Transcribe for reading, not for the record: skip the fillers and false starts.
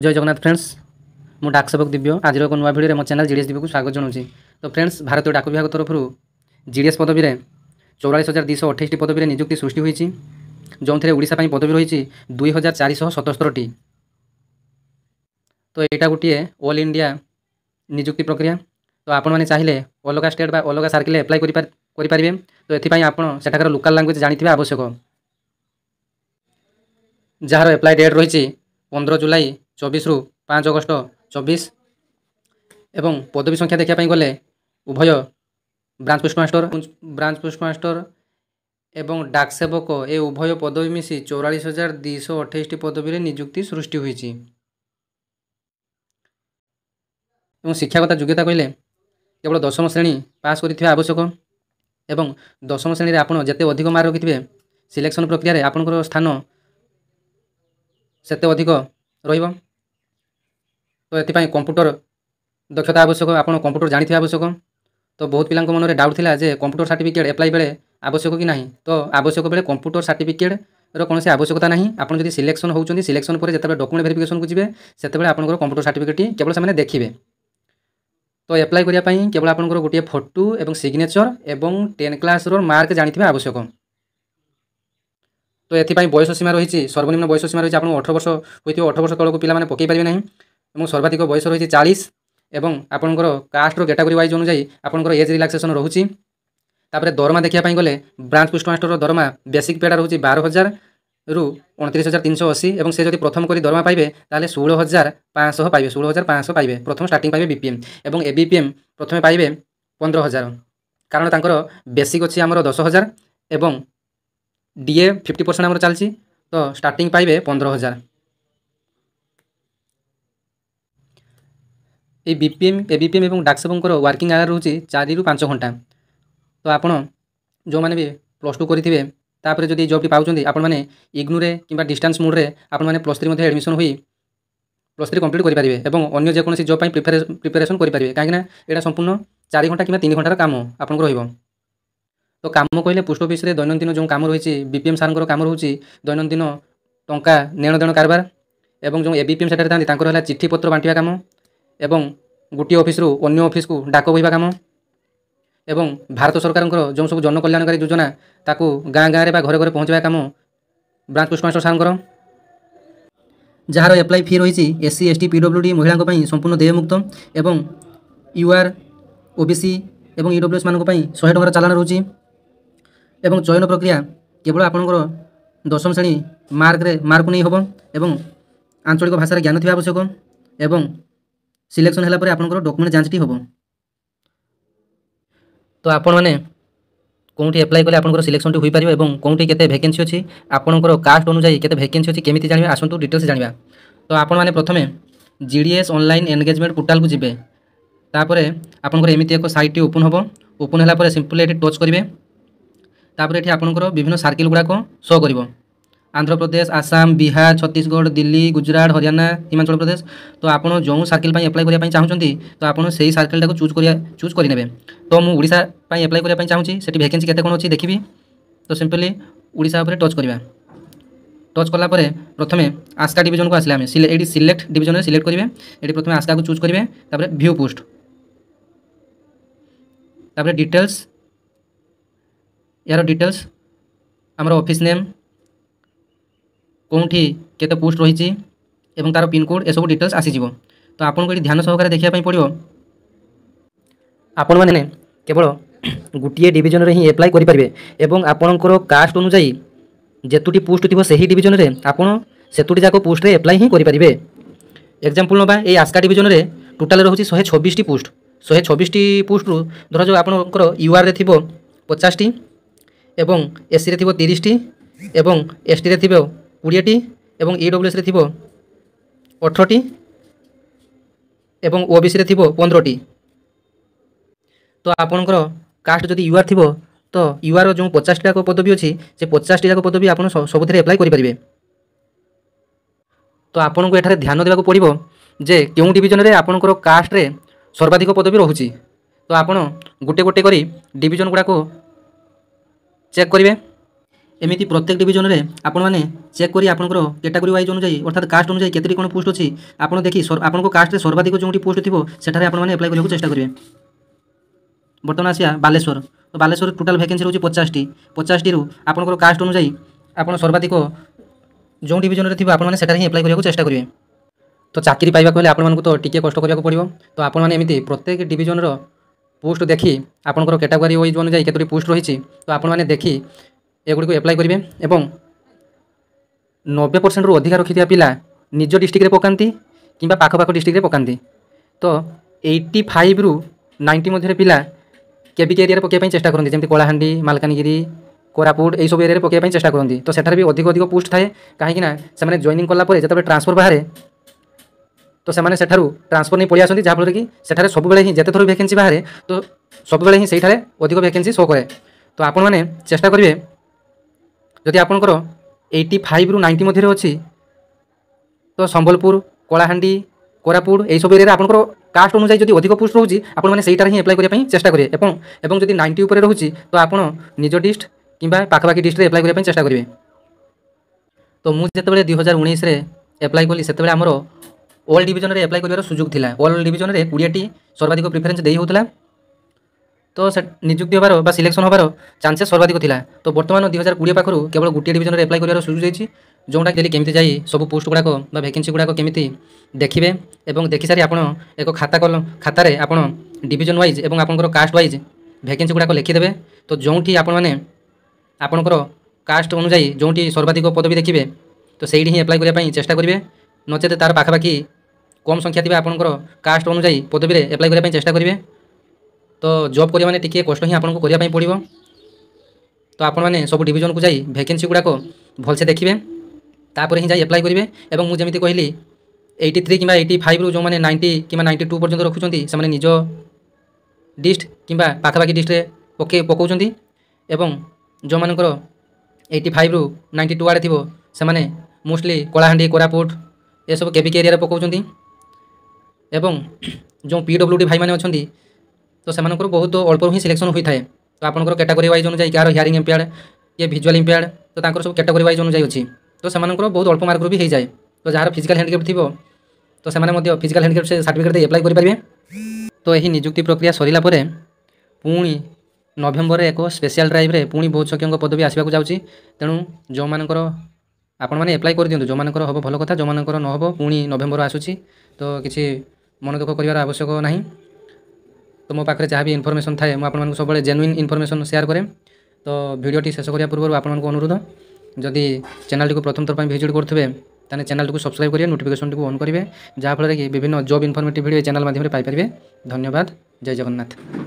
जय जगन्नाथ फ्रेंड्स मु डाक सेवक दिव्य आज एक नुआ भिडियो मो चैनल जीडीएस दिव्य को स्वागत जनाऊँ। तो फ्रेंड्स भारतीय डाक विभाग तरफ जीडीएस पदवी में 44,228 पदवी में नियुक्ति सृष्टि होती जो थे ओडिशा पदवी रही 2,477टी। तो यहाँ गोटे ऑल इंडिया नियुक्ति प्रक्रिया। तो आपण मैंने चाहिए अलग स्टेट बा अलग सर्किल एप्लाई करें। तो ये आपड़ सेठाकर लोकाल लैंग्वेज जानी आवश्यक। जार एप्लाई डेट रही 15 जुलाई 24 रु 5 अगस्त 24 एवं पदवी संख्या देखा गले उभय ब्रांच पोस्टमास्टर एवं डाक सेवक ए उभय पदवी मिसी 44,228 पदवी में नियुक्ति सृष्टि होती। शिक्षागत योग्यता कहले केवल 10वीं श्रेणी पास कर आवश्यक एवं 10वीं श्रेणी में आपड़ जिते अधिक मार्क रखिथे सिलेक्शन प्रक्रिया आपंकर स्थान सेते अधिक रहिबो। तो ये कंप्यूटर दक्षता आवश्यक आप कंप्यूटर जानी आवश्यक। तो बहुत पिला मन में डाउट थिला जे कंप्यूटर सर्टिफिकेट एप्लाई बेले आवश्यक कि नहीं। तो आवश्यक बेले कंप्यूटर सर्टिफिकेट कौन से आवश्यकता नहीं। आप जब सिलेक्शन होती सिलेक्शन पर जिते डॉक्यूमेंट वेरिफिकेशन को जी से आपंकर कंप्यूटर सर्टिफिकेट केवल से देखिए। तो एप्लाई करने केवल आपंकर गोटे फोटो एवं सिग्नेचर एवं 10 क्लास मार्क जानी आवश्यक। तो ये बयस सीमा रही सर्वनिम्न बयस सीमा रही आप 18 वर्ष होती 18 वर्ष तौक पे पकई पारे ना। सर्वाधिक बयस रही 40 एवं आपंकर कास्टर कैटेगरी वाइज अनुजाई आपंकर एज रिलैक्सेशन रोचे। तापर दरमा देखा गले ब्रांच पोस्टमास्टर दरमा बेसिक पेड रोचे 12,000 रु 29,380 एवं से जब प्रथम करी दरमा पाइबे ताले 16,500 पाइबे 16,500 पाइबे प्रथम स्टार्टिंग पाइबे बीपीएम एवं एबीपीएम प्रथम पाइबे 15,000 कारण तांकर बेसिक अच्छी आमर 10,000 एवं डीए 50% आमर चलती। तो स्टार्टिंग पाइबे 15,000। ये बीपीएम एबीपीएम एवं डाक सेवकर वर्किंग आवर रोचे 4 रु 5 घंटा। तो आपड़ जो मैंने भी +2 करेंगे तापर जब जॉब पाँच आपण मैंने इग्नूरे कि डिस्टेंस मोड्रे आपण मैंने +3 एडमिशन हुई +3 कंप्लीट करेंगे और अन्य जेकोसी जॉब प्रिपेरेसन करेंगे कहीं यहाँ संपूर्ण 4 घंटा कि 3 घंटार काम आपको रही। तो काम कहले पोस्ट ऑफिस रे दैनंदिन जो काम रही बीपीएम सार काम रोचे दैनंदिन टंका नेण देण कारबार एवं जो एबीपीएम सेटार था चिठी पत्र बांटा काम एवं गोटे ऑफिस रु अन्य ऑफिस को डाक बहिबा काम एवं भारत सरकार जो सब जनकल्याणकारी योजना ताकू गाँ गाँव में घरे घरे पहुँचवा काम ब्रांच पोस्टमास्टर सार जार एप्लाई फी रही एससी एसटी पीडब्ल्यूडी महिला संपूर्ण देयमुक्त एवं यूआर ओबीसी एवं ईडब्ल्यूएस मान 100 टंकार चालान रोचे एवं चयन प्रक्रिया केवल आपंकर 10वीं श्रेणी मार्क नहीं हम एवं आंचलिक भाषार ज्ञान थी आवश्यक एवं सिलेक्शन है आपंकर डॉक्यूमेंट जांचटी हम। तो आपण मैंने कौटी एप्लाई कले आपंकर सिलेक्शन हो पार एवं कौटी केते वैकेंसी अच्छी आपंकर कास्ट अनुसार केते वैकेंसी अच्छी केमी जाना आसतु डिटेल्स जाना। तो आपण मैंने प्रथमे जीडीएस ऑनलाइन एंगेजमेंट पोर्टाल को जीवे तापर आपंकर एमती एक साइट ओपन हम ओपन है सिंपली ये टच करेंगे तापर ये आपंकर विभिन्न सर्किल गुड़ाक शो कर आंध्र प्रदेश आसाम बिहार छत्तीसगढ़ दिल्ली गुजरात हरियाणा हिमाचल प्रदेश। तो आप जो सर्किल एप्लाई करने चाहते तो आप से सर्किल चूज करे। तो मुझे ओडिशा एप्लाई करने चाहूँगी से वैकेंसी केते कौन अच्छी देखी। तो सिंपली ओडिशा पर टच करवा टच कलापर प्रथम आस्का डिवीजन को आसले आम ये सिलेक्ट डिवीजन में सिलेक्ट करेंगे ये प्रथम आस्का को चूज करेंगे तापर व्यू पोस्ट तापर डिटेल्स यार डिटेल्स आमर ऑफिस नेम कौटी केते पोस्ट रही एवं तार पिनकोड ए सब डिटेल्स आसीज। तो आपको ये ध्यान सहकार देखापी पड़ो आपण मैंने केवल गोटे डिवीजन रे ही एप्लाई करेंगे एवं आपणकर कास्ट अनुजाई जेतुटी पोस्ट थी से डिवीजन रे आपड़ सेतुटी जाक पोस्ट रे एप्लाई ही करेंगे। एग्जांपल नवा ये आस्का डिवीजन रे टोटाल रोचे 126 पोस्ट 126 पोस्ट रु धर जो आपंकर यूआर रे थी 50 एवं एससी रे थी 30 एवं एसटी रे थी 20 एवं ईडब्ल्यूएस रे थी 18 एवं ओबीसी रे थी 15। तो आपणकर कास्ट जदि यूआर थी तो यूआर जो 50 टाक पदवी अच्छी से 50 टाक पदवी आप सबुथ एप्लाई करेंगे। तो आपको ये ध्यान देवाक पड़ो जे क्यों डिवीजन रे आपणकर कास्ट रे सर्वाधिक पदवी रोचे। तो आप गोटे गोटे करी डिवीजन गुड़ाक चेक करेंगे एमती प्रत्येक डिविजन में आपण मैंने चेक करी आपंकर कैटेगरी वाइज अनुजाई अर्थात कास्ट अनुजाई केतोटी कौन पोस्ट अच्छी आपड़ देखी आपको कास्ट में सर्वाधिक जो पोस्ट थी सेठारे आपने एप्लाई करने चेष्टा करेंगे। बर्तमान आसिया बालेश्वर तो बालेश्वर टोटाल वैकेंसी रोचे 50टी 50टी आपंकर कास्ट अनुजाई आप सर्वाधिक जो डिविजन में थी आपने सेठारे एप्लाई करने चेष्टा करेंगे। तो चाकरी पाइबा हेल्ले आपको तो टिके कष्ट करने पड़ो। तो आपमती प्रत्येक डिविजन पोस्ट देखी आपंकर कैटेगरी वाइज अनुजाई केतोटी पोस्ट रही तो आपने देखी एगुड़ी एप्लाई करेंगे एवं 90% रु अधिक रखी पिला निज डिस्ट्रिक्ट पकाती कि पाखपाख डिस्ट्रिक्ट पकाती। तो 85 रु 90 मध्य पिला केबिके एरिया पकाई चेष्टा करती जमी कलाहांडी मालकानगिरी कोरापुट यही सब एरिया पकाई चेष्टा करती। तो सेठारे भी अधिक अधिक पोस्ट थाए कहीं जॉइनिंग कलापर जो ट्रांसफर बाहर तो से ट्रांसफर नहीं पलि आसती जहाँफल कि सेठारे सब ही जिते थर वैकेंसी बाहर तो सब ही से अधिक वैकेंसी शो करे। तो आपण मैंने चेष्टा करेंगे जदि आपंकर 85 रु 90 मध्य अच्छी तो संबलपुर कलाहांडी कोरापुट यही सब एरिया आपंकर कास्ट अनुसार जब अधिक पोस्ट रोचे आपने से ही एप्लाई करने चेष्टा करेंगे और जब 90 उपर रोचे तो आप निज डिस्ट कि पाखपाखी डिस्ट्रिक्ट एप्लाई करने चेष्टा करेंगे। तो मुझे 2019 एप्लाई कली से आमर ऑल डिविजन में एप्लाई कर सुযোগ था। ऑल डिविजन में 20टी सर्वाधिक प्रिफरेन्स दे होता तो नियुक्ति होबार सिलेक्शन होबार चांसेस सर्वाधिक था। तो बर्तमान 2020 पाखु केवल गोटे डिविजन में एप्लाई कर सुযোগ देती जोटा कि केमी जा सब पोस्ट गुड़ाक वैकेंसी गुड़ाक केमी देखिए और देखि सारी आप एक खातार आप डिविजन वाइज और आपंकर कास्ट वाइज वैकेंसी गुड़ाक लिखिदेवे। तो जो आपंकर कास्ट अनुजाई जो सर्वाधिक पदवी देखिए तो से ही एप्लाई करने चेष्टा करेंगे नचेत तार पाखापाखि कम संख्या थी आपंकर कास्ट अनुजाई पदवी में एप्लाई करने चेष्टा करेंगे। तो जॉब करिया माने टिके कष्ट ही आपको करने पड़ो। तो आपण मैंने सब डिविजन को जाई वैकेंसी गुड़ाक भलसे देखिए तापर ही जाई एप्लाई करेंगे। और मुझे जमी कहली 83 कि 85 रु जो मैंने 90 कि 92 पर्यंत रखुंट से निज डिस्ट कि पाखापाखि डिस्ट्रिक्ट पकाउंट एवं जो मानकर 85 रु 92 आड़े थो से मोस्टली कलाहांडी कोरापुट ये सब केबिके एरिया पकाउंट एवं जो PWD भाई मैंने अच्छा तो से बहुत अल्प ही सिलेक्शन होता है। तो आपंकर कैटेगरी वाइज अनुजाई क्या हियरिंग इम्पेयर्ड ये विजुअल इम्पेयर्ड तो सब कैटेगरी वाइज अनुजाई अच्छी तो से बहुत अल्प मार्क भी हो जाए। तो जहाँ फिजिकल हैंडिकैप थी तो से फिजिकल हैंडिकैप से सर्टिफिकेट दे एप्लाई करेंगे। तो यही नियुक्ति प्रक्रिया सरला पुणी नवेम्बर एक स्पेशल ड्राइव रे पुणी बहुत संख्यक पदवी आसवाक जाऊँगी। तेणु जो मानकर आपण मैंने एप्लाई कर दिंतु जो मानकर हम भल कथा जो मानकर न हम पुणी नवेम्बर आसूँ तो किसी मन दुख कर आवश्यक ना। तो मो पाखे जहाँ भी इनफर्मेशन थाए मुझे सब जेन्युइन इनफर्मेशन शेयर करें। तो भिडियोटी शेष करने पूर्व आपको अनुरोध जदि चैनल को प्रथम थर पर विजिट करेंगे ताने चैनल को सब्सक्राइब करेंगे नोटिफिकेशन को ऑन करेंगे जहाँफल कि विभिन्न जॉब इनफॉर्मेटिव वीडियो चैनल माध्यम पाइपर। धन्यवाद। जय जगन्नाथ।